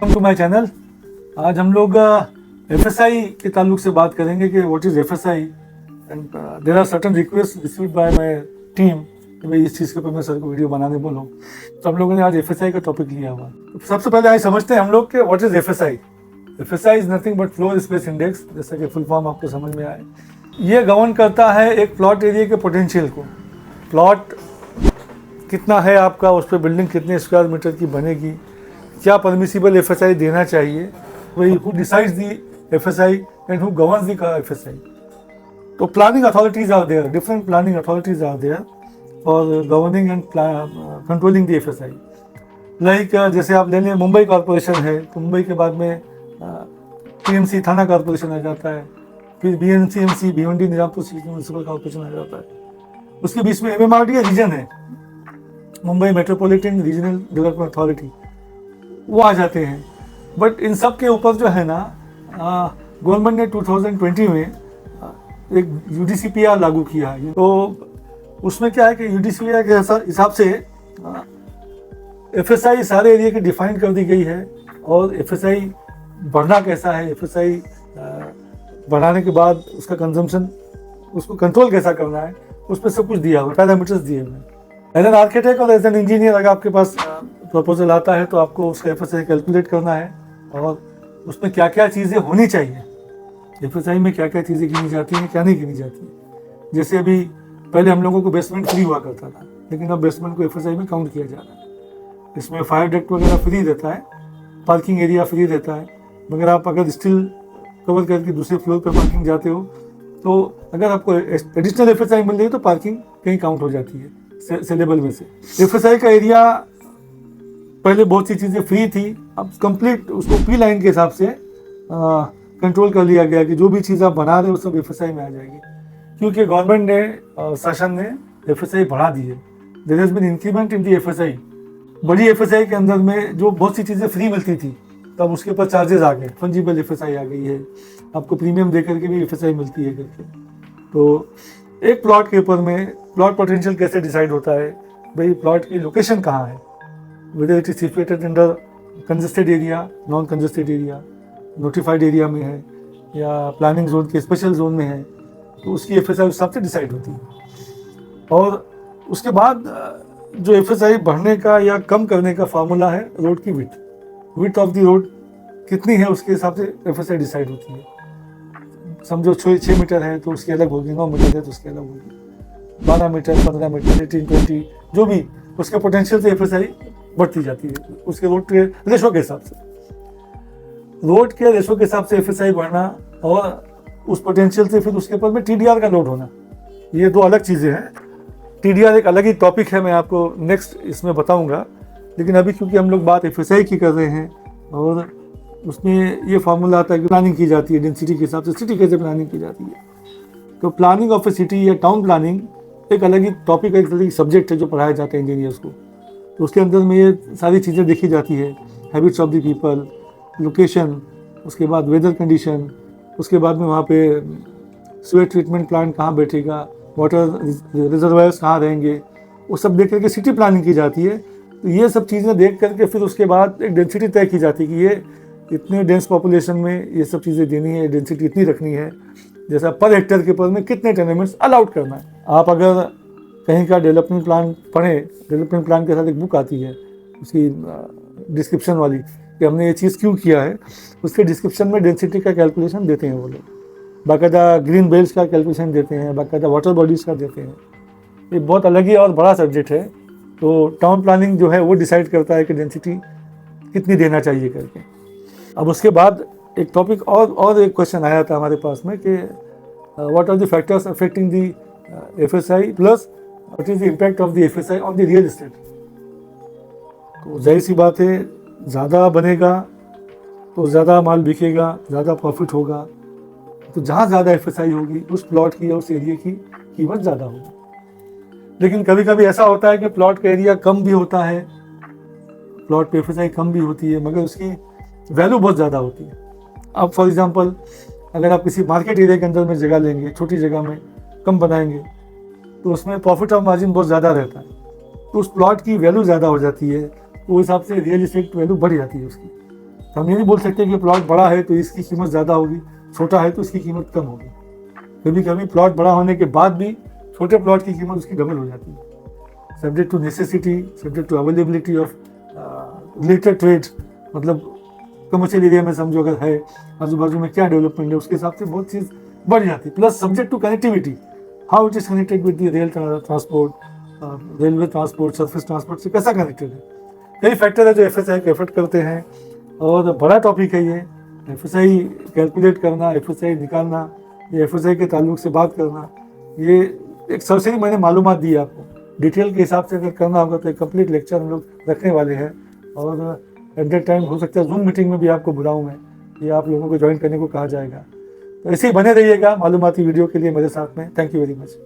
Welcome to my channel. आज हम लोग एफएसआई के ताल्लुक से बात करेंगे कि what is FSI and there are certain request received by my team कि भाई इस चीज़ के ऊपर मैं सर को वीडियो बनाने बोलूँ। तो हम लोगों ने आज एफएसआई का टॉपिक लिया हुआ। तो सबसे पहले आज समझते हैं हम लोग कि what is FSI. FSI is nothing but floor space index, जैसा कि फुल फॉर्म आपको समझ में आए। ये गवर्न करता है एक प्लॉट एरिया के पोटेंशियल को। प्लॉट कितना है आपका, उस पर बिल्डिंग कितने स्क्वायर मीटर की बनेगी, क्या परमिसिबल एफएसआई देना चाहिए, वही who decides the FSI and who governs the FSI. तो planning authorities are there, different planning authorities are there for governing and controlling the FSI. Like जैसे आप ले लें मुंबई कॉरपोरेशन है, तो मुंबई के बाद में टीएमसी थाना कॉरपोरेशन आ जाता है, फिर BNCMC Bhiwandi Nizampur city municipal corporation आ जाता है। उसके बीच में एमएमआरडी रीजन है, Mumbai metropolitan regional development authority, वो आ जाते हैं। बट इन सब के ऊपर जो है ना, गवर्नमेंट ने 2020 में एक यूडीसीपीआर लागू किया है। तो उसमें क्या है कि यूडीसीपीआर के हिसाब से एफएसआई सारे एरिया की डिफाइन कर दी गई है, और एफएसआई बढ़ना कैसा है, एफएसआई बढ़ाने के बाद उसका कंजम्पशन, उसको कंट्रोल कैसा करना है, उस पर सब कुछ दिया हुआ, पैरामीटर्स दिए हुए हैं। एज एन आर्किटेक्ट और एज एन इंजीनियर अगर आपके पास प्रपोजल आता है तो आपको उसका एफएसआई कैलकुलेट करना है, और उसमें क्या क्या चीज़ें होनी चाहिए, एफएसआई में क्या क्या चीज़ें गिनी जाती हैं, क्या नहीं गिनी जाती है। जैसे अभी पहले हम लोगों को बेसमेंट फ्री हुआ करता था, लेकिन अब बेसमेंट को एफएसआई में काउंट किया जा रहा है। इसमें फायर डक्ट वगैरह फ्री रहता है, पार्किंग एरिया फ्री रहता है, मगर आप अगर स्टिल कवर करके दूसरे फ्लोर पर पार्किंग जाते हो तो अगर आपको एडिशनल एफएसआई मिल रही है तो पार्किंग कहीं काउंट हो जाती है सेलेबल में से। एफएसआई का एरिया पहले बहुत सी चीज़ें फ्री थी, अब कंप्लीट उसको पी लाइन के हिसाब से कंट्रोल कर लिया गया कि जो भी चीज़ आप बना रहे हो सब एफएसआई में आ जाएगी, क्योंकि गवर्नमेंट ने शासन ने एफएसआई बढ़ा दी है। There has been increment in the FSI. बड़ी एफएसआई के अंदर में जो बहुत सी चीज़ें फ्री मिलती थी, तब उसके ऊपर चार्जेस आ गए, फंजिबल एफएसआई आ गई है, आपको प्रीमियम दे करके भी एफएसआई मिलती है करके। तो एक प्लॉट के ऊपर में प्लॉट पोटेंशियल कैसे डिसाइड होता है, भाई प्लॉट की लोकेशन कहाँ है, whether it is situated under congested area, non congested area, notified area में है, या प्लानिंग जोन के स्पेशल जोन में है, तो उसकी एफएसआई उस हिसाब से डिसाइड होती है। और उसके बाद जो एफएसआई बढ़ने का या कम करने का फार्मूला है रोड की विड्थ ऑफ द रोड कितनी है, उसके हिसाब से एफएसआई डिसाइड होती है। समझो 6 मीटर है तो उसकी अलग होगी, 9 मीटर है तो उसकी अलग होगी, 12 मीटर, 15 मीटर, 18, 20, जो भी उसके पोटेंशियल से एफएसआई बढ़ती जाती है, उसके रोड के रेशो के हिसाब से। रोड के रेशो के हिसाब से एफएसआई बढ़ना और उस पोटेंशियल से फिर उसके ऊपर में टीडीआर का लोड होना, ये दो अलग चीज़ें हैं। टीडीआर एक अलग ही टॉपिक है, मैं आपको नेक्स्ट इसमें बताऊंगा। लेकिन अभी क्योंकि हम लोग बात एफएसआई की कर रहे हैं, और उसमें ये फार्मूला आता है कि प्लानिंग की जाती है डेंसिटी के हिसाब से, सिटी कैसे प्लानिंग की जाती है। तो प्लानिंग ऑफ ए सिटी या टाउन प्लानिंग एक अलग ही टॉपिक, एक अलग ही सब्जेक्ट है जो पढ़ाया जाता है इंजीनियर्स को। तो उसके अंदर में ये सारी चीज़ें देखी जाती है, habits of the people, location, उसके बाद वेदर कंडीशन, उसके बाद में वहाँ पे स्वेट ट्रीटमेंट प्लांट कहाँ बैठेगा, वाटर रिजर्वायर्स कहाँ रहेंगे, वो सब देख करके सिटी प्लानिंग की जाती है। तो ये सब चीज़ें देख करके फिर उसके बाद एक डेंसिटी तय की जाती है कि ये इतने डेंस पॉपुलेशन में ये सब चीज़ें देनी है, डेंसिटी इतनी रखनी है, जैसा पर हेक्टेयर के ऊपर में कितने टेनेमेंट्स अलाउड करना है। आप अगर कहीं का डेवलपमेंट प्लान पढ़ें, डेवलपमेंट प्लान के साथ एक बुक आती है उसकी डिस्क्रिप्शन वाली कि हमने ये चीज़ क्यों किया है, उसके डिस्क्रिप्शन में डेंसिटी का कैलकुलेशन देते हैं वो लोग, बाकायदा ग्रीन बेल्ट का कैलकुलेशन देते हैं, बाकायदा वाटर बॉडीज़ का देते हैं। ये बहुत अलग ही और बड़ा सब्जेक्ट है। तो टाउन प्लानिंग जो है वो डिसाइड करता है कि डेंसिटी कितनी देना चाहिए करके। अब उसके बाद एक टॉपिक और एक क्वेश्चन आया था हमारे पास में कि what are the factors affecting the FSI plus what is the impact of the FSI on the real estate. तो जाहिर सी बात है, ज़्यादा बनेगा तो ज़्यादा माल बिकेगा, ज़्यादा प्रॉफिट होगा। तो जहाँ ज़्यादा एफएसआई होगी उस प्लॉट की या उस एरिया की कीमत ज़्यादा होगी। लेकिन कभी कभी ऐसा होता है कि प्लॉट का एरिया कम भी होता है, प्लॉट पे एफएसआई कम भी होती है, मगर उसकी वैल्यू बहुत ज़्यादा होती है। अब फॉर एग्जांपल अगर आप किसी मार्केट एरिया के अंदर में जगह लेंगे, छोटी जगह में कम बनाएंगे, तो उसमें प्रॉफिट ऑफ मार्जिन बहुत ज़्यादा रहता है, तो उस प्लॉट की वैल्यू ज़्यादा हो जाती है, तो उस हिसाब से रियल इस्टेट वैल्यू बढ़ जाती है उसकी। तो हम ये नहीं बोल सकते कि प्लॉट बड़ा है तो इसकी कीमत ज़्यादा होगी, छोटा है तो इसकी कीमत कम होगी। कभी कभी प्लॉट बड़ा होने के बाद भी छोटे प्लॉट की कीमत उसकी डबल हो जाती है, subject to necessity, subject to availability of related trade. मतलब कमर्शियल एरिया में समझो अगर है, आजू बाजू में क्या डेवलपमेंट है, उसके हिसाब से बहुत चीज़ बढ़ जाती है। Plus subject to connectivity, how it is connected with the rail transport, railway transport, surface transport से कैसा कनेक्टेड है। कई फैक्टर है जो FSI को एफर्ट करते हैं, और बड़ा टॉपिक है ये। FSI कैलकुलेट करना, FSI निकालना, ये FSI के ताल्लुक से बात करना, ये एक सबसे ही मैंने मालूमात दी आपको। डिटेल के हिसाब से अगर करना होगा तो एक कंप्लीट लेक्चर हम लोग रखने वाले हैं, और एट दैट टाइम हो सकता है जूम मीटिंग में भी आपको बुलाऊँ मैं, ये आप लोगों को ज्वाइन करने को कहा जाएगा। तो ऐसे ही बने रहिएगा मालूमाती वीडियो के लिए मेरे साथ में। Thank you very much.